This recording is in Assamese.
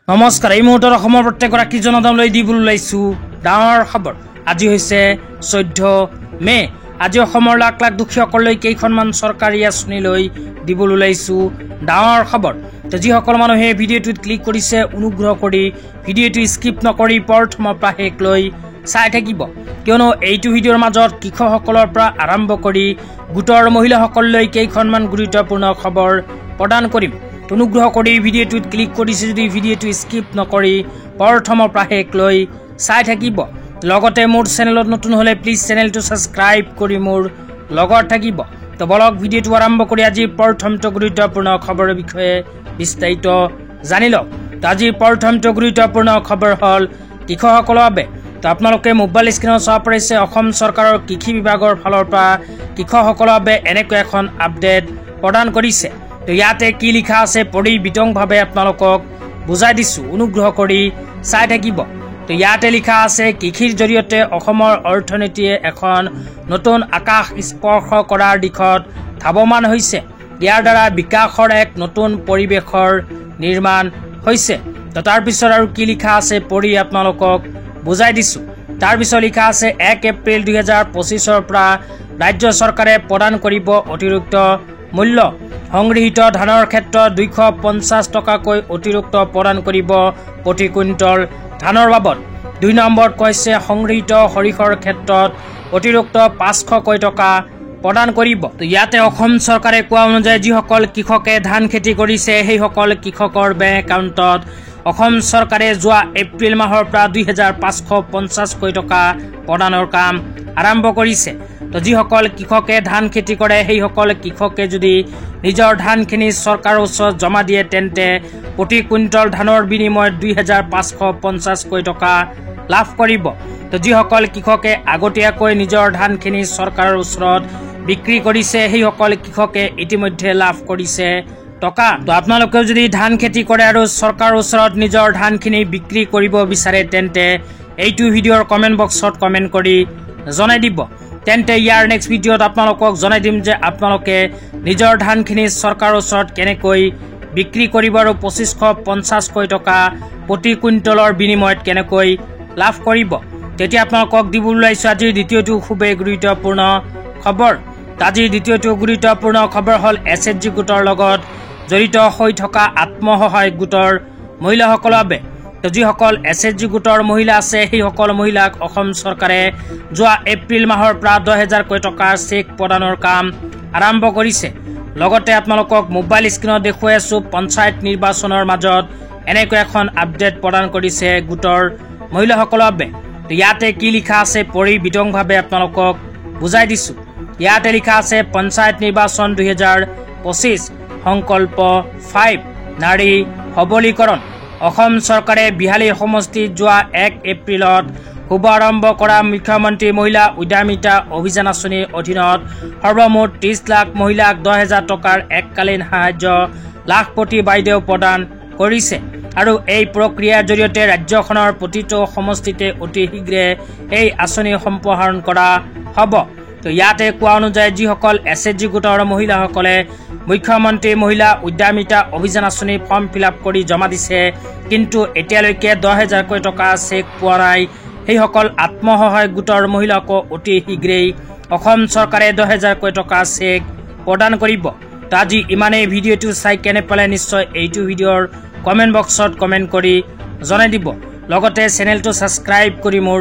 নমস্কাৰ। এই মুহূৰ্তত অসমৰ প্ৰত্যেকগৰাকী জনতালৈ দিবলৈ ওলাইছোঁ ডাঙৰ খবৰ। আজি হৈছে 14 মে। আজি অসমৰ লাখ লাখ দুখীয়াসকললৈ কেইখনমান চৰকাৰী আঁচনি লৈ দিবলৈ ওলাইছোঁ ডাঙৰ খবৰ। তো যিসকল মানুহে ভিডিঅ'টোত ক্লিক কৰিছে অনুগ্ৰহ কৰি ভিডিঅ'টো স্কিপ নকৰি প্ৰথমৰ পৰা শেষলৈ চাই থাকিব, কিয়নো এইটো ভিডিঅ'ৰ মাজত কৃষকসকলৰ পৰা আৰম্ভ কৰি গোটৰ মহিলাসকললৈ কেইখনমান গুৰুত্বপূৰ্ণ খবৰ প্ৰদান কৰিম। অনুগ্ৰহ কৰি ভিডিঅ'টোত ক্লিক কৰিছে যদি ভিডিঅ'টো স্কিপ নকৰি প্ৰথমৰ পৰা শেষলৈ চাই থাকিব। লগতে মোৰ চেনেলত নতুন হ'লে প্লিজ চেনেলটো ছাবস্ক্ৰাইব কৰি মোৰ লগত থাকিব। তো বলক ভিডিঅ'টো আৰম্ভ কৰি আজি প্ৰথমটো গুৰুত্বপূৰ্ণ খবৰৰ বিষয়ে বিস্তাৰিত জানি লওক। তো আজি প্ৰথমটো গুৰুত্বপূৰ্ণ খবৰ হ'ল কৃষকসকলৰ বাবে। তো আপোনালোকে মোবাইল স্ক্ৰীনত চাব পাৰিছে অসম চৰকাৰৰ কৃষি বিভাগৰ ফালৰ পৰা কৃষকসকলৰ বাবে এনেকৈ এখন আপডেট প্ৰদান কৰিছে। তো ইয়াতে কি লিখা আছে পঢ়ি বিতংভাৱে আপোনালোকক বুজাই দিছোঁ, অনুগ্ৰহ কৰি চাই থাকিব। তো ইয়াতে লিখা আছে কৃষিৰ জৰিয়তে অসমৰ অৰ্থনীতিয়ে এখন নতুন আকাশ স্পৰ্শ কৰাৰ দিশত ধাৱমান হৈছে। ইয়াৰ দ্বাৰা বিকাশৰ এক নতুন পৰিৱেশৰ নিৰ্মাণ হৈছে। তো তাৰপিছত আৰু কি লিখা আছে পঢ়ি আপোনালোকক বুজাই দিছোঁ। তাৰপিছত লিখা আছে 1 এপ্ৰিল 2025 পৰা ৰাজ্য চৰকাৰে প্ৰদান কৰিব অতিৰিক্ত মূল্য। সংগৃহীত ধানৰ ক্ষেত্ৰত 250 টকাকৈ অতিৰিক্ত প্ৰদান কৰিব প্ৰতি কুইণ্টল ধানৰ বাবদ। 2 নম্বৰত কৈছে সংগৃহীত সৰিয়হৰ ক্ষেত্ৰত অতিৰিক্ত 500কৈ টকা প্ৰদান কৰিব। ইয়াতে অসম চৰকাৰে কোৱা অনুযায়ী যিসকল কৃষকে ধান খেতি কৰিছে সেইসকল কৃষকৰ বেংক একাউণ্টত অসম চৰকাৰে যোৱা এপ্ৰিল মাহৰ পৰা 2550কৈ টকা প্ৰদানৰ কাম আৰম্ভ কৰিছে। তো যিসকল কৃষকে ধান খেতি কৰে সেইসকল কৃষকে যদি নিজৰ ধানখিনি চৰকাৰৰ ওচৰত জমা দিয়ে তেন্তে প্ৰতি কুইণ্টল ধানৰ বিনিময়ত 2550কৈ টকা লাভ কৰিব। তো যিসকল কৃষকে আগতীয়াকৈ নিজৰ ধানখিনি চৰকাৰৰ ওচৰত বিক্ৰী কৰিছে সেইসকল কৃষকে ইতিমধ্যে লাভ কৰিছে টকা। তো আপোনালোকেও যদি ধান খেতি কৰে আৰু চৰকাৰৰ ওচৰত নিজৰ ধানখিনি বিক্ৰী কৰিব বিচাৰে তেন্তে এইটো ভিডিঅ'ৰ কমেণ্ট বক্সত কমেণ্ট কৰি জনাই দিব। তেন্তে ইয়াৰ নেক্সট ভিডিঅ'ত আপোনালোকক জনাই দিম যে আপোনালোকে নিজৰ ধানখিনি চৰকাৰৰ ওচৰত কেনেকৈ বিক্ৰী কৰিব আৰু 2550কৈ টকা প্ৰতি কুইণ্টলৰ বিনিময়ত কেনেকৈ লাভ কৰিব। তেতিয়া আপোনালোকক দিবলৈ ওলাইছোঁ আজিৰ দ্বিতীয়টো খুবেই গুৰুত্বপূৰ্ণ খবৰ। আজিৰ দ্বিতীয়টো গুৰুত্বপূৰ্ণ খবৰ হ'ল SHG গোটৰ লগত জড়িত হৈ থকা আত্মসহায়ক গোটৰ মহিলাসকলৰ বাবে। তো যিসকল SHG গোটৰ মহিলা আছে সেইসকল মহিলাক অসম চৰকাৰে যোৱা এপ্ৰিল মাহৰ পৰা 10,000কৈ টকাৰ চেক প্ৰদানৰ কাম আৰম্ভ কৰিছে। লগতে আপোনালোকক মোবাইল স্ক্ৰীনত দেখুৱাই আছোঁ পঞ্চায়ত নিৰ্বাচনৰ মাজত এনেকৈ এখন আপডেট প্ৰদান কৰিছে গোটৰ মহিলাসকলৰ বাবে। তো ইয়াতে কি লিখা আছে পঢ়ি বিতংভাৱে আপোনালোকক বুজাই দিছোঁ। ইয়াতে লিখা আছে পঞ্চায়ত নিৰ্বাচন 2025 সংকল্প 5 নাৰী সবলীকৰণ। অসম চৰকাৰে বিহালী সমষ্টিত যোৱা 1 এপ্ৰিলত শুভাৰম্ভ কৰা মুখ্যমন্ত্ৰী মহিলা উদ্যমিতা অভিযান আঁচনিৰ অধীনত সৰ্বমুঠ 30 লাখ মহিলাক 10,000 টকাৰ এককালীন সাহায্য লাখপতি বাইদেউ প্ৰদান কৰিছে। আৰু এই প্ৰক্ৰিয়াৰ জৰিয়তে ৰাজ্যখনৰ প্ৰতিটো সমষ্টিতে অতি শীঘ্ৰে এই আঁচনি সম্প্ৰসাৰণ কৰা হ'ব। তো ইয়াতে কোৱা অনুযায়ী যিসকল SHG গোটৰ মহিলাসকলে মুখ্যমন্ত্ৰী মহিলা উদ্যমিতা অভিযান আঁচনি ফৰ্ম ফিল-আপ কৰি জমা দিছে কিন্তু এতিয়ালৈকে 10,000কৈ টকা চেক পোৱা নাই, সেইসকল আত্মসহায়ক গোটৰ মহিলাকো অতি শীঘ্ৰেই অসম চৰকাৰে 10,000কৈ টকা চেক প্ৰদান কৰিব। তো আজি ইমানেই। ভিডিঅ'টো চাই কেনে পালে নিশ্চয় এইটো ভিডিঅ'ৰ কমেণ্ট বক্সত কমেণ্ট কৰি জনাই দিব। লগতে চেনেলটো ছাবস্ক্ৰাইব কৰি মোৰ